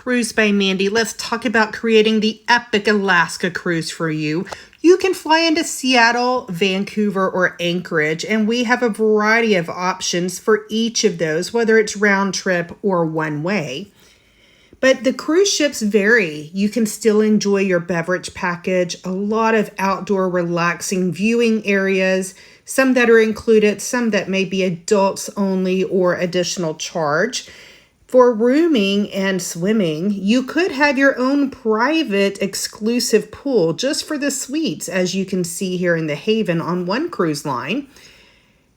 Cruise by Mandy. Let's talk about creating the epic Alaska cruise for you. You can fly into Seattle, Vancouver, or Anchorage, and we have a variety of options for each of those, whether it's round trip or one way. But the cruise ships vary. You can still enjoy your beverage package, a lot of outdoor relaxing viewing areas, some that are included, some that may be adults only or additional charge. For rooming and swimming, you could have your own private exclusive pool just for the suites, as you can see here in the Haven on one cruise line.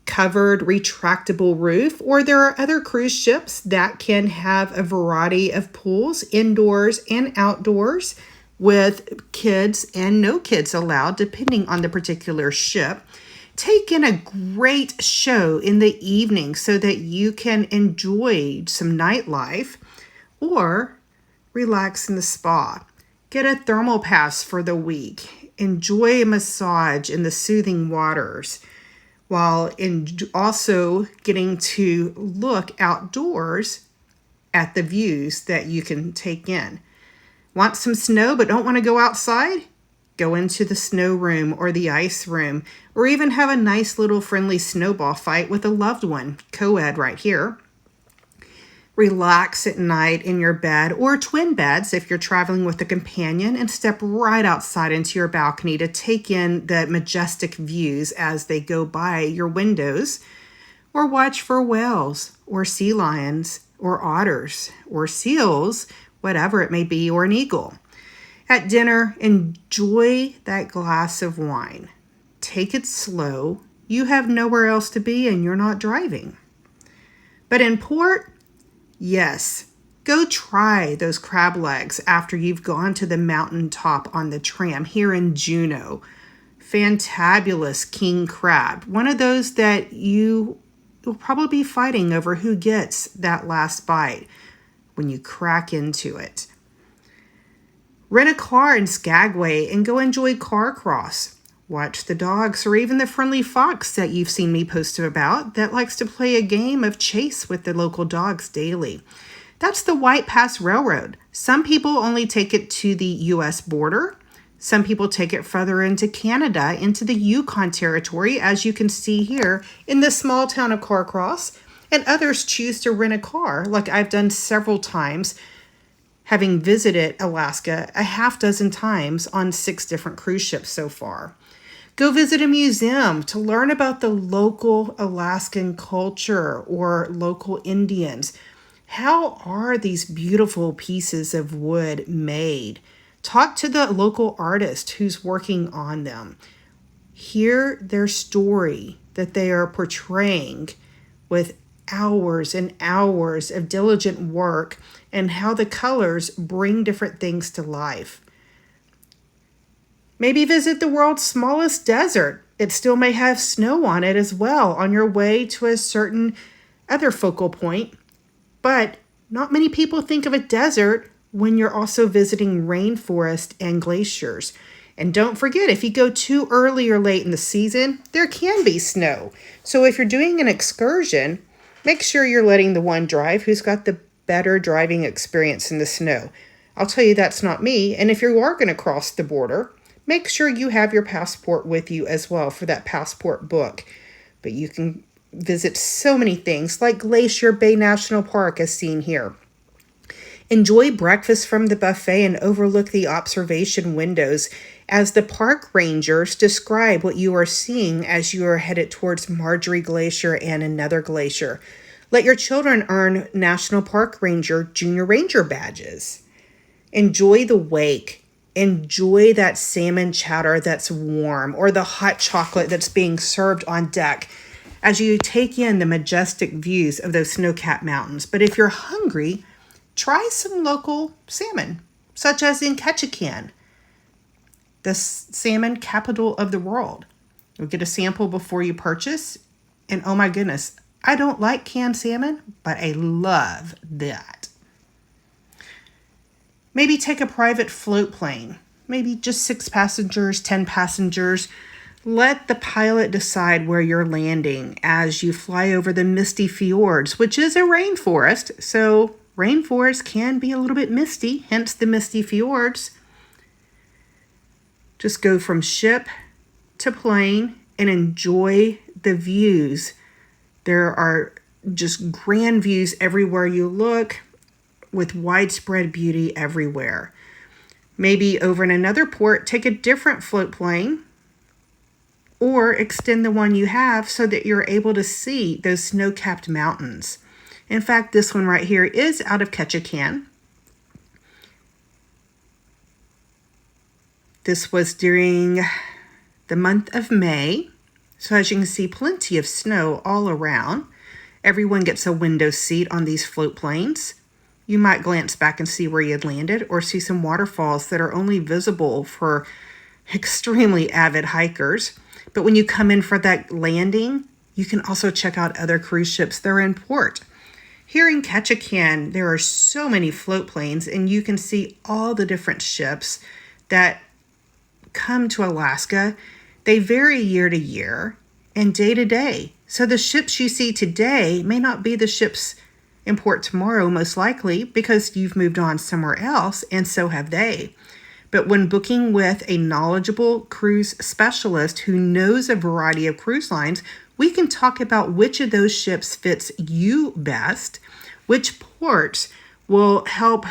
Covered retractable roof, or there are other cruise ships that can have a variety of pools, indoors and outdoors, with kids and no kids allowed, depending on the particular ship. Take in a great show in the evening so that you can enjoy some nightlife, or relax in the spa. Get a thermal pass for the week. Enjoy a massage in the soothing waters, while also getting to look outdoors at the views that you can take in. Want some snow but don't want to go outside? Go into the snow room or the ice room, or even have a nice little friendly snowball fight with a loved one. Co-ed right here. Relax at night in your bed or twin beds if you're traveling with a companion, and step right outside into your balcony to take in the majestic views as they go by your windows, or watch for whales or sea lions or otters or seals, whatever it may be, or an eagle. At dinner, enjoy that glass of wine. Take it slow. You have nowhere else to be and you're not driving. But in port, yes, go try those crab legs after you've gone to the mountaintop on the tram here in Juneau. Fantabulous king crab. One of those that you will probably be fighting over who gets that last bite when you crack into it. Rent a car in Skagway and go enjoy car cross. Watch the dogs, or even the friendly fox that you've seen me post about that likes to play a game of chase with the local dogs daily. That's the White Pass Railroad. Some people only take it to the U.S. border. Some people take it further into Canada, into the Yukon Territory, as you can see here in the small town of Carcross. And others choose to rent a car, like I've done several times, having visited Alaska a half dozen times on 6 different cruise ships so far. Go visit a museum to learn about the local Alaskan culture or local Indians. How are these beautiful pieces of wood made? Talk to the local artist who's working on them. Hear their story that they are portraying with hours and hours of diligent work, and how the colors bring different things to life. Maybe visit the world's smallest desert. It still may have snow on it as well on your way to a certain other focal point. But not many people think of a desert when you're also visiting rainforest and glaciers. And don't forget, if you go too early or late in the season, there can be snow. So if you're doing an excursion, make sure you're letting the one drive who's got the better driving experience in the snow. I'll tell you that's not me. And if you are going to cross the border, make sure you have your passport with you as well for that passport book. But you can visit so many things like Glacier Bay National Park as seen here. Enjoy breakfast from the buffet and overlook the observation windows as the park rangers describe what you are seeing as you are headed towards Marjorie Glacier and another glacier. Let your children earn National Park Ranger Junior Ranger badges. Enjoy the wake. Enjoy that salmon chowder that's warm, or the hot chocolate that's being served on deck as you take in the majestic views of those snow-capped mountains. But if you're hungry, try some local salmon, such as in Ketchikan, the salmon capital of the world. You'll get a sample before you purchase, and oh my goodness, I don't like canned salmon, but I love that. Maybe take a private float plane, maybe just 6 passengers, 10 passengers. Let the pilot decide where you're landing as you fly over the Misty Fjords, which is a rainforest, so rainforests can be a little bit misty, hence the Misty Fjords. Just go from ship to plane and enjoy the views. There are just grand views everywhere you look, with widespread beauty everywhere. Maybe over in another port, take a different float plane or extend the one you have so that you're able to see those snow-capped mountains. In fact, this one right here is out of Ketchikan. This was during the month of May. So as you can see, plenty of snow all around. Everyone gets a window seat on these float planes. You might glance back and see where you had landed or see some waterfalls that are only visible for extremely avid hikers. But when you come in for that landing, you can also check out other cruise ships that are in port. Here in Ketchikan, there are so many float planes, and you can see all the different ships that come to Alaska. They vary year to year and day to day. So the ships you see today may not be the ships in port tomorrow, most likely, because you've moved on somewhere else, and so have they. But when booking with a knowledgeable cruise specialist who knows a variety of cruise lines, we can talk about which of those ships fits you best, which ports will help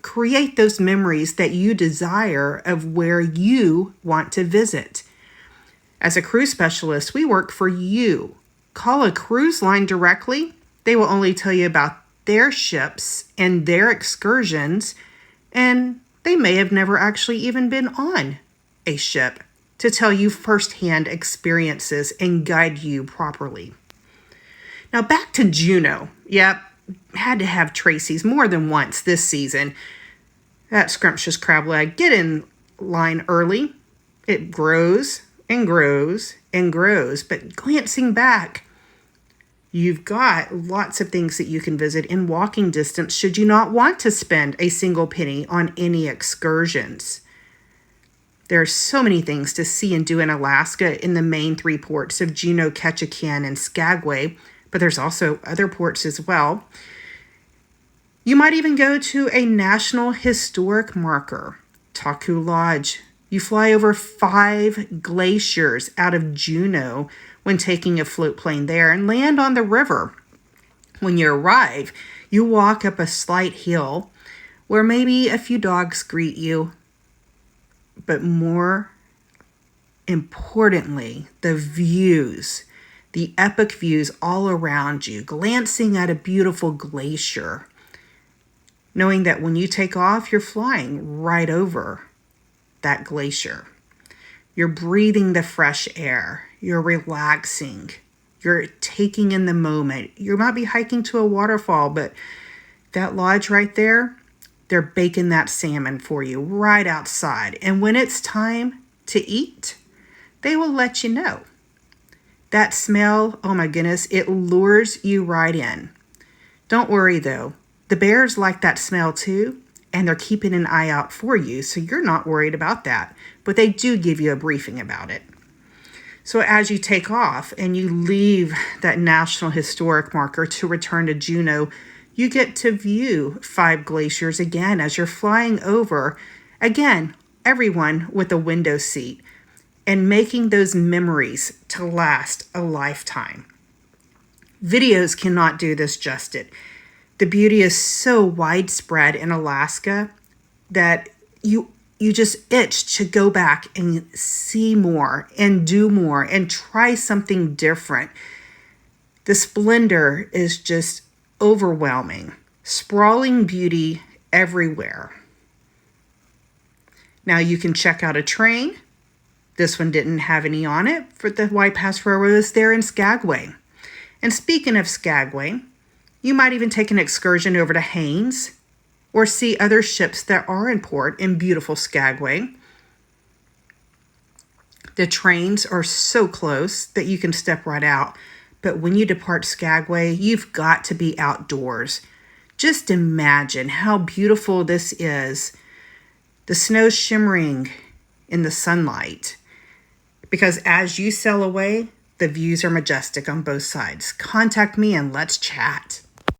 create those memories that you desire of where you want to visit. As a cruise specialist, we work for you. Call a cruise line directly. They will only tell you about their ships and their excursions, and they may have never actually even been on a ship to tell you firsthand experiences and guide you properly. Now back to Juneau. Yep, had to have Tracy's more than once this season. That scrumptious crab leg, get in line early. It grows and grows and grows, but glancing back, you've got lots of things that you can visit in walking distance should you not want to spend a single penny on any excursions. There are so many things to see and do in Alaska in the main three ports of Juneau, Ketchikan, and Skagway, but there's also other ports as well. You might even go to a National Historic Marker, Taku Lodge. You fly over 5 glaciers out of Juneau when taking a float plane there and land on the river. When you arrive, you walk up a slight hill where maybe a few dogs greet you, but more importantly, the views, the epic views all around you, glancing at a beautiful glacier, knowing that when you take off, you're flying right over that glacier. You're breathing the fresh air. You're relaxing. You're taking in the moment. You might be hiking to a waterfall, but that lodge right there, they're baking that salmon for you right outside. And when it's time to eat, they will let you know. That smell, oh my goodness, it lures you right in. Don't worry though. The bears like that smell too, and they're keeping an eye out for you, so you're not worried about that. But they do give you a briefing about it. So as you take off and you leave that National Historic Marker to return to Juneau, you get to view 5 glaciers again as you're flying over. Again, everyone with a window seat and making those memories to last a lifetime. Videos cannot do this justice. The beauty is so widespread in Alaska that you just itch to go back and see more and do more and try something different. The splendor is just overwhelming. Sprawling beauty everywhere. Now you can check out a train. This one didn't have any on it, for the White Pass Railroad is there in Skagway. And speaking of Skagway, you might even take an excursion over to Haines or see other ships that are in port in beautiful Skagway. The trains are so close that you can step right out. But when you depart Skagway, you've got to be outdoors. Just imagine how beautiful this is. The snow shimmering in the sunlight. Because as you sail away, the views are majestic on both sides. Contact me and let's chat.